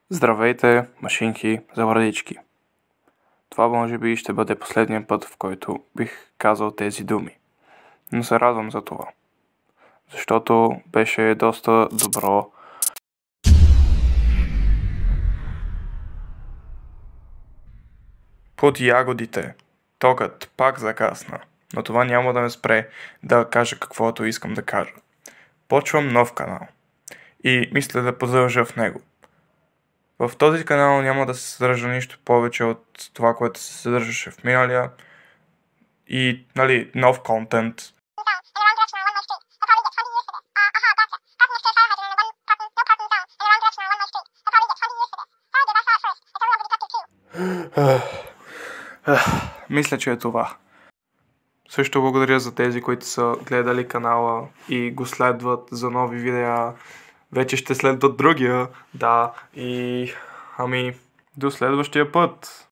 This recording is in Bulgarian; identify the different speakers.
Speaker 1: Здравейте, машинки за вратички. Това може би ще бъде последния път, в който бих казал тези думи. Но се радвам за това. Защото беше доста добро. Под ягодите. Токът пак закасна. Но това няма да ме спре да кажа каквото искам да кажа. Почвам нов канал. И мисля да продължа в него. В този канал няма да се съдържа нищо повече от това, което се съдържаше в миналия. И, нов контент. Мисля, че е това. Също благодаря за тези, които са гледали канала и го следват за нови видеа. Вече ще следват другия, да. И до следващия път.